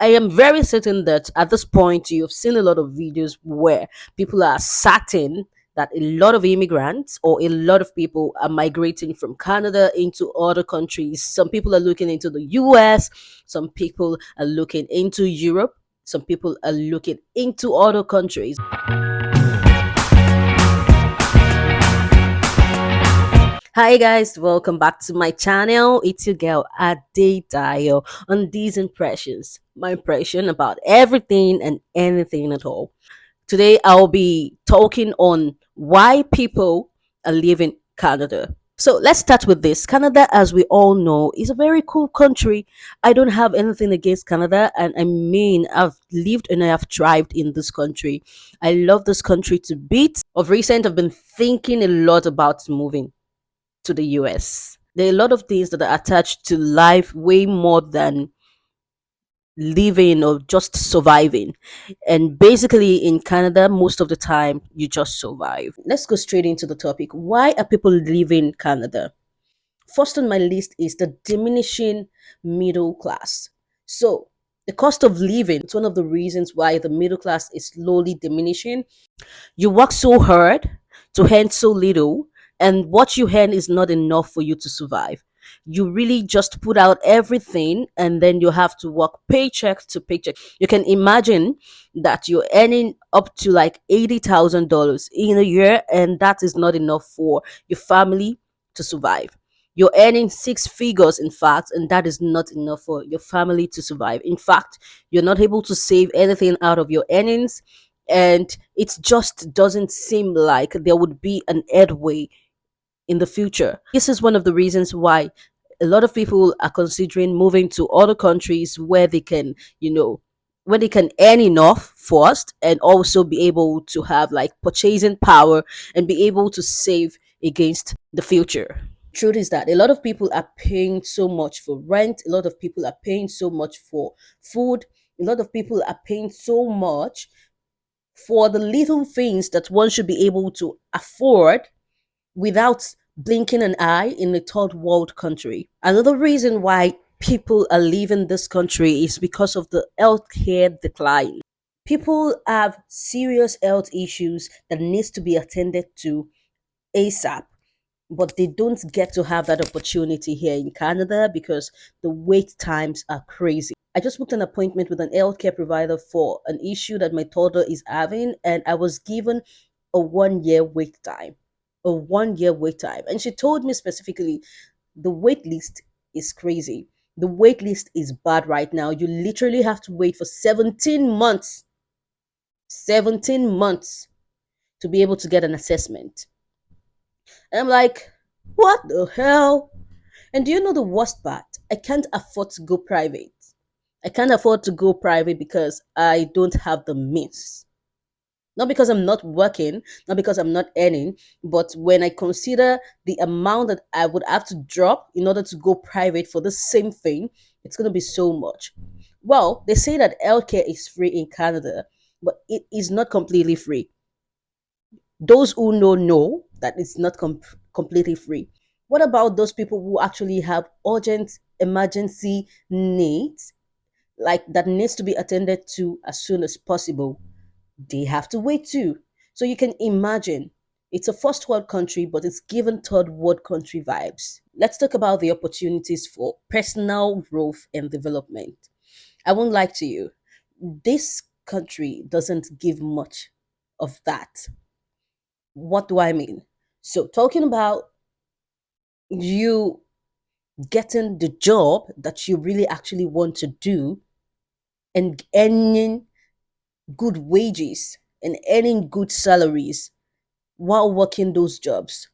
I am very certain that at this point you've seen a lot of videos where people are certain that a lot of immigrants or a lot of people are migrating from Canada into other countries. Some people are looking into the US, some people are looking into Europe, some people are looking into other countries. Hi guys, welcome back to my channel. It's your girl Ade Dio on these impressions. My impression about everything and anything at all. Today I'll be talking on why people are leaving Canada. So let's start with this. Canada, as we all know, is a very cool country. I don't have anything against Canada, and I mean, I've lived and I have thrived in this country. I love this country to bits. Of recent, I've been thinking a lot about moving to the US. There are a lot of things that are attached to life way more than living or just surviving. And basically, in Canada, most of the time, you just survive. Let's go straight into the topic. Why are people leaving Canada? First on my list is the diminishing middle class. So, the cost of living, it's one of the reasons why the middle class is slowly diminishing. You work so hard to earn so little, and what you earn is not enough for you to survive. You really just put out everything, and then you have to work paycheck to paycheck. You can imagine that you're earning up to like $80,000 in a year, and that is not enough for your family to survive. You're earning six figures, in fact, and that is not enough for your family to survive. In fact, you're not able to save anything out of your earnings, and it just doesn't seem like there would be an headway in the future. This is one of the reasons why a lot of people are considering moving to other countries where they can, where they can earn enough first and also be able to have like purchasing power and be able to save against the future. Truth is that a lot of people are paying so much for rent, a lot of people are paying so much for food, a lot of people are paying so much for the little things that one should be able to afford without blinking an eye in a third world country. Another reason why people are leaving this country is because of the healthcare decline. People have serious health issues that needs to be attended to ASAP, but they don't get to have that opportunity here in Canada because the wait times are crazy. I just booked an appointment with an healthcare provider for an issue that my toddler is having, and I was given a 1 year wait time. A 1 year wait time. And she told me specifically the wait list is crazy. The wait list is bad right now. You literally have to wait for 17 months. 17 months to be able to get an assessment. And I'm like, what the hell? And do you know the worst part? I can't afford to go private. I can't afford to go private because I don't have the means. Not because I'm not working, not because I'm not earning, but when I consider the amount that I would have to drop in order to go private for the same thing, it's going to be so much. Well, they say that healthcare is free in Canada, but it is not completely free. Those who know that it's not completely free. What about those people who actually have urgent emergency needs, like that needs to be attended to as soon as possible? They have to wait too. So you can imagine it's a first world country, but it's given third world country vibes. Let's talk about the opportunities for personal growth and development. I won't lie to you, this country doesn't give much of that. What do I mean? So, talking about you getting the job that you really actually want to do and earning good wages and earning good salaries while working those jobs.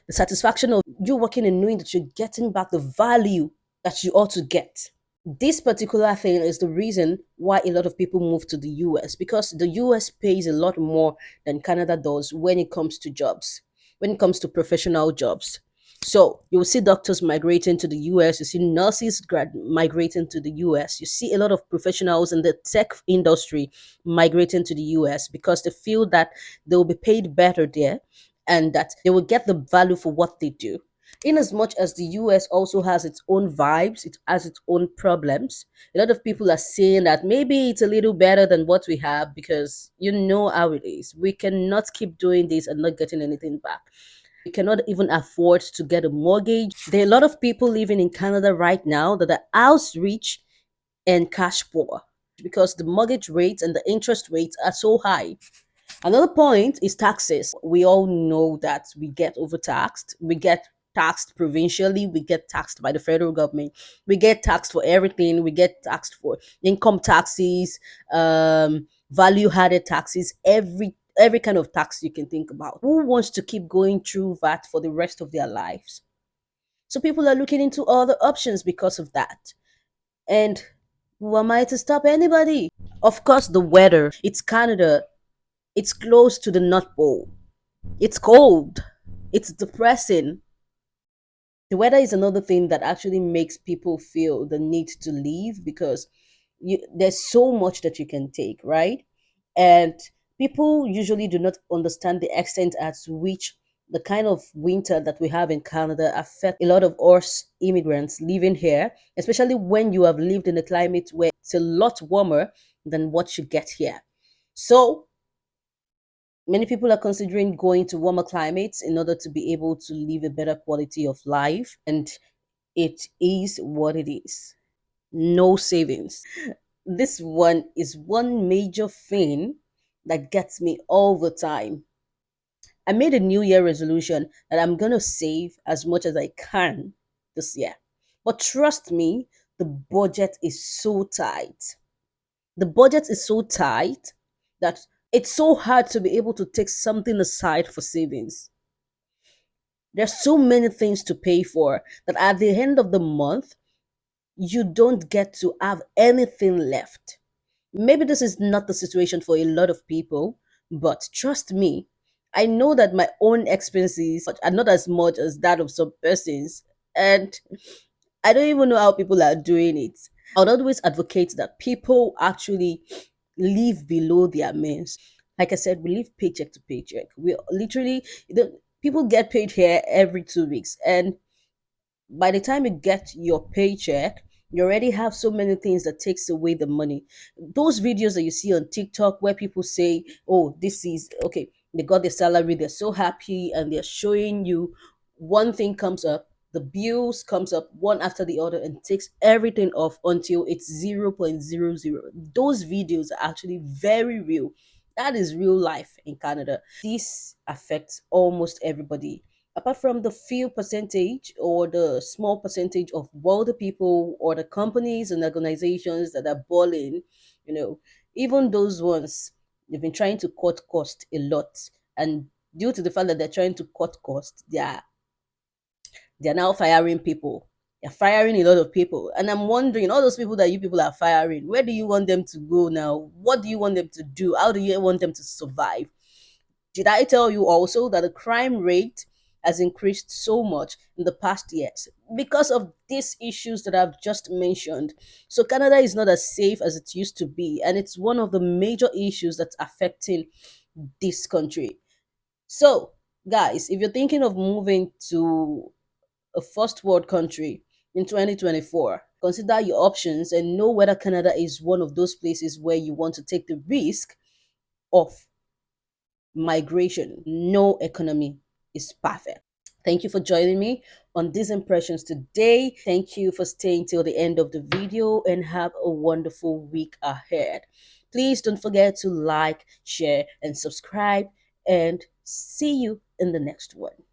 The satisfaction of you working and knowing that you're getting back the value that you ought to get. This particular thing is the reason why a lot of people move to the US, because the US pays a lot more than Canada does when it comes to jobs, when it comes to professional jobs. So you'll see doctors migrating to the US, you see nurses migrating to the US, you see a lot of professionals in the tech industry migrating to the US because they feel that they will be paid better there and that they will get the value for what they do. In as much as the US also has its own vibes, it has its own problems. A lot of people are saying that maybe it's a little better than what we have because you know how it is. We cannot keep doing this and not getting anything back. We cannot even afford to get a mortgage. There are a lot of people living in Canada right now that are house rich and cash poor because the mortgage rates and the interest rates are so high. Another point is taxes. We all know that we get overtaxed. We get taxed provincially. We get taxed by the federal government. We get taxed for everything. We get taxed for income taxes, value added taxes, every kind of tax you can think about. Who wants to keep going through that for the rest of their lives? So people are looking into other options because of that. And who am I to stop anybody? Of course, the weather. It's Canada. It's close to the North Pole. It's cold. It's depressing. The weather is another thing that actually makes people feel the need to leave because there's so much that you can take, right? And people usually do not understand the extent at which the kind of winter that we have in Canada affect a lot of us immigrants living here, especially when you have lived in a climate where it's a lot warmer than what you get here. So many people are considering going to warmer climates in order to be able to live a better quality of life. And it is what it is. No savings. This one is one major thing that gets me all the time. I made a New Year resolution that I'm going to save as much as I can this year. But trust me, the budget is so tight. The budget is so tight that it's so hard to be able to take something aside for savings. There's so many things to pay for that at the end of the month, you don't get to have anything left. Maybe this is not the situation for a lot of people, but trust me, I know that my own expenses are not as much as that of some persons. And I don't even know how people are doing it. I would always advocate that people actually live below their means. Like I said, we live paycheck to paycheck. We literally, people get paid here every 2 weeks. And by the time you get your paycheck, you already have so many things that takes away the money. Those videos that you see on TikTok where people say, "Oh, this is okay," they got their salary, they're so happy, and they're showing you one thing comes up, the bills comes up one after the other, and takes everything off until it's 0.00. Those videos are actually very real. That is real life in Canada. This affects almost everybody apart from the few percentage or the small percentage of wealthy people or the companies and organizations that are balling, you know, even those ones, they've been trying to cut cost a lot. And due to the fact that they're trying to cut cost, they're now firing people. They're firing a lot of people. And I'm wondering, all those people that you people are firing, where do you want them to go now? What do you want them to do? How do you want them to survive? Did I tell you also that the crime rate has increased so much in the past years because of these issues that I've just mentioned? So Canada is not as safe as it used to be, and it's one of the major issues that's affecting this country. So, guys, if you're thinking of moving to a first world country in 2024, consider your options and know whether Canada is one of those places where you want to take the risk of migration. No economy is perfect. Thank you for joining me on these impressions today. Thank you for staying till the end of the video and have a wonderful week ahead. Please don't forget to like, share, and subscribe, and see you in the next one.